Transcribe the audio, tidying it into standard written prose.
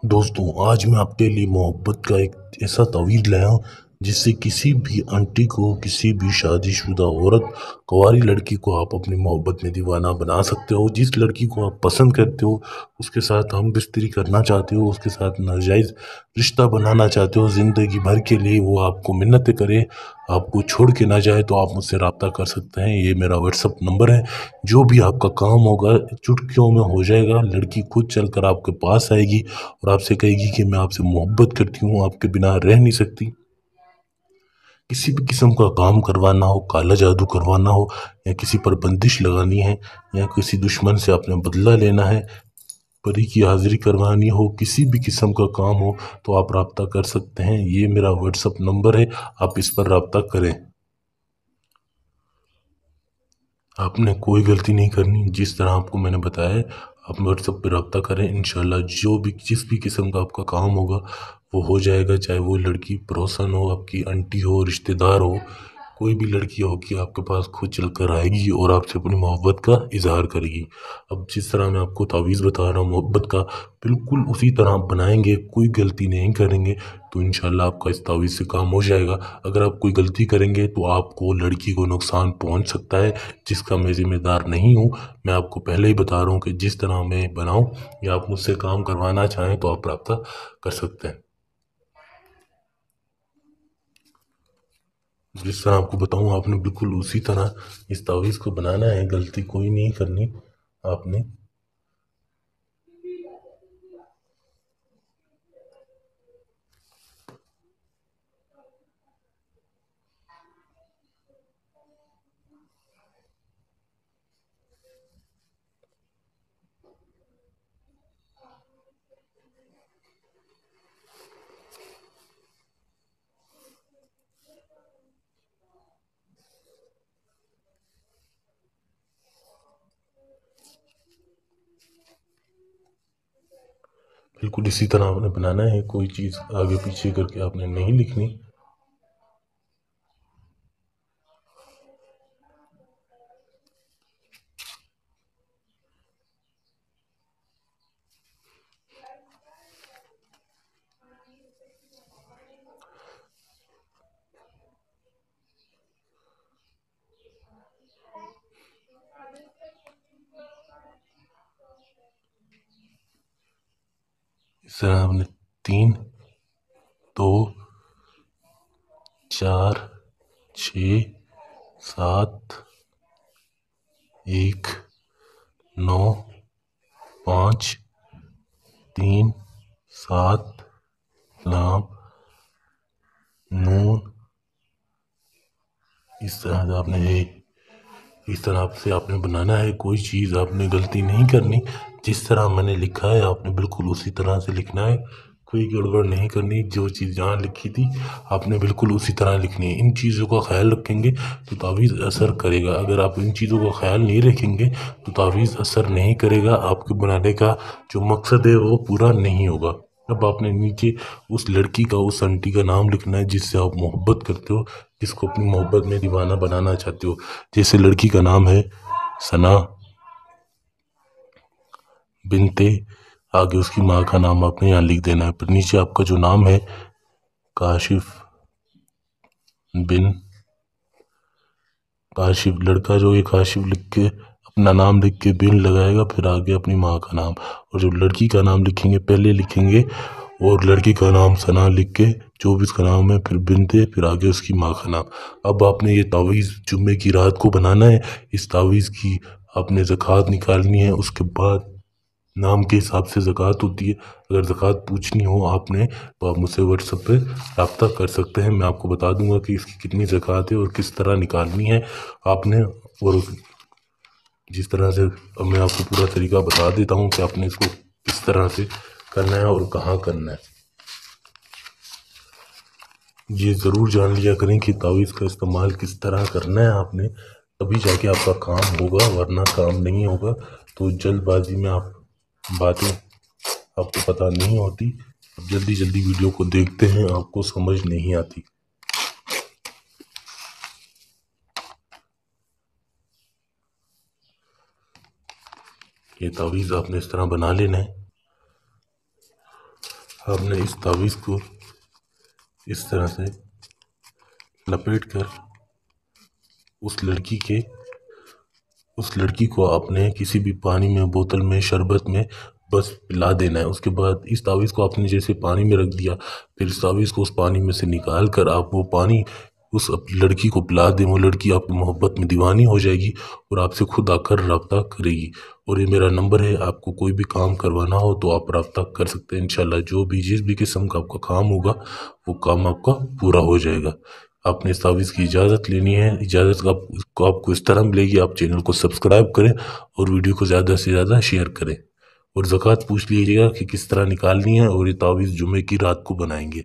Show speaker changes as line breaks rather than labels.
दोस्तों, आज मैं आपके लिए मोहब्बत का एक ऐसा तावीज़ लाया हूँ जिससे किसी भी आंटी को, किसी भी शादीशुदा औरत, कुंवारी लड़की को आप अपनी मोहब्बत में दीवाना बना सकते हो। जिस लड़की को आप पसंद करते हो, उसके साथ हम बिस्तरी करना चाहते हो, उसके साथ नाजायज़ रिश्ता बनाना चाहते हो ज़िंदगी भर के लिए, वो आपको मिन्नतें करे, आपको छोड़ के ना जाए, तो आप मुझसे रब्ता कर सकते हैं। ये मेरा व्हाट्सअप नंबर है। जो भी आपका काम होगा चुटकियों में हो जाएगा। लड़की खुद चलकर आपके पास आएगी और आपसे कहेगी कि मैं आपसे मोहब्बत करती हूँ, आपके बिना रह नहीं सकती। किसी भी किस्म का काम करवाना हो, काला जादू करवाना हो, या किसी पर बंदिश लगानी है, या किसी दुश्मन से आपने बदला लेना है, परी की हाजिरी करवानी हो, किसी भी किस्म का काम हो, तो आप रब्ता कर सकते हैं। ये मेरा व्हाट्सअप नंबर है, आप इस पर रब्ता करें। आपने कोई गलती नहीं करनी, जिस तरह आपको मैंने बताया है आप व्हाट्सएप पे रब्ता करें। इंशाल्लाह जो भी जिस भी किस्म का आपका काम होगा वो हो जाएगा। चाहे वो लड़की पड़ोसन हो, आपकी आंटी हो, रिश्तेदार हो, कोई भी लड़की होगी आपके पास खुद चल कर आएगी और आपसे अपनी मोहब्बत का इजहार करेगी। अब जिस तरह मैं आपको तावीज़ बता रहा हूँ मोहब्बत का, बिल्कुल उसी तरह आप बनाएंगे, कोई गलती नहीं करेंगे, तो इंशाल्लाह आपका इस तावीज़ से काम हो जाएगा। अगर आप कोई गलती करेंगे तो आपको, लड़की को नुकसान पहुंच सकता है, जिसका मैं ज़िम्मेदार नहीं हूँ। मैं आपको पहले ही बता रहा हूँ कि जिस तरह मैं बनाऊँ, या आप मुझसे काम करवाना चाहें तो आप रब्ता कर सकते हैं। जिस तरह आपको बताऊँ, आपने बिल्कुल उसी तरह इस तावीज़ को बनाना है, गलती कोई नहीं करनी आपने। बिल्कुल इसी तरह आपने बनाना है, कोई चीज़ आगे पीछे करके आपने नहीं लिखनी। इस तरह आपने 3, 2, 4, 6, 7, 1, 9, 5, 3, 7, लाम, नून, इस तरह से आपने इस तरह से आपने बनाना है। कोई चीज़ आपने गलती नहीं करनी, जिस तरह मैंने लिखा है आपने बिल्कुल उसी तरह से लिखना है। कोई गड़बड़ नहीं करनी, जो चीज़ जहाँ लिखी थी आपने बिल्कुल उसी तरह लिखनी है। इन चीज़ों का ख्याल रखेंगे तो तावीज़ असर करेगा। अगर आप इन चीज़ों का ख्याल नहीं रखेंगे तो तावीज़ असर नहीं करेगा, आपके बनाने का जो मकसद है वो पूरा नहीं होगा। अब आपने नीचे उस लड़की का, उस आंटी का नाम लिखना है जिससे आप मोहब्बत करते हो, जिसको अपनी मोहब्बत में दीवाना बनाना चाहते हो। जैसे लड़की का नाम है सना बिनते, आगे उसकी माँ का नाम आपने यहाँ लिख देना है। फिर नीचे आपका जो नाम है काशिफ बिन, काशिफ लड़का जो है काशिफ लिख के अपना नाम लिख के बिन लगाएगा, फिर आगे अपनी माँ का नाम। और जब लड़की का नाम लिखेंगे पहले लिखेंगे, और लड़की का नाम सना लिख के जो भी उसका नाम है, फिर बिनते, फिर आगे उसकी माँ का नाम। अब आपने ये तावीज़ जुम्मे की रात को बनाना है। इस तावीज़ की आपने ज़कात निकालनी है। उसके बाद नाम के हिसाब से ज़कात होती है। अगर ज़कात पूछनी हो आपने तो आप मुझसे व्हाट्सएप पे रब्ता कर सकते हैं। मैं आपको बता दूंगा कि इसकी कितनी ज़कात है और किस तरह निकालनी है आपने। और जिस तरह से अब मैं आपको पूरा तरीका बता देता हूँ कि आपने इसको किस तरह से करना है और कहाँ करना है। ये ज़रूर जान लिया करें कि तावीज़ का इस्तेमाल किस तरह करना है आपने, तभी जाके आपका काम होगा, वरना काम नहीं होगा। तो जल्दबाजी में आप बातें आपको पता नहीं होती, जल्दी जल्दी वीडियो को देखते हैं, आपको समझ नहीं आती। ये तावीज़ आपने इस तरह बना लेना है। آپ نے اس تعویذ کو اس طرح سے لپیٹ کر اس لڑکی کو آپ نے کسی بھی پانی میں، بوتل میں، شربت میں بس پلا دینا ہے۔ اس کے بعد اس تعویذ کو آپ نے جیسے پانی میں رکھ دیا، پھر اس تعویذ کو اس پانی میں سے نکال کر آپ وہ پانی اس لڑکی کو پلا دیں، وہ لڑکی آپ کی محبت میں دیوانی ہو جائے گی اور آپ سے خود آ کر رابطہ کرے گی۔ اور یہ میرا نمبر ہے، آپ کو کوئی بھی کام کروانا ہو تو آپ رابطہ کر سکتے ہیں انشاءاللہ۔ جو بھی جس بھی قسم کا آپ کا کام ہوگا وہ کام آپ کا پورا ہو جائے گا۔ آپ نے اس تعویذ کی اجازت لینی ہے، اجازت آپ کو اس طرح ملے گی، آپ چینل کو سبسکرائب کریں اور ویڈیو کو زیادہ سے زیادہ شیئر کریں، اور زکوٰۃ پوچھ لیجیے گا کہ کس طرح نکالنی ہے، اور یہ تعویذ جمعے کی رات کو بنائیں گے۔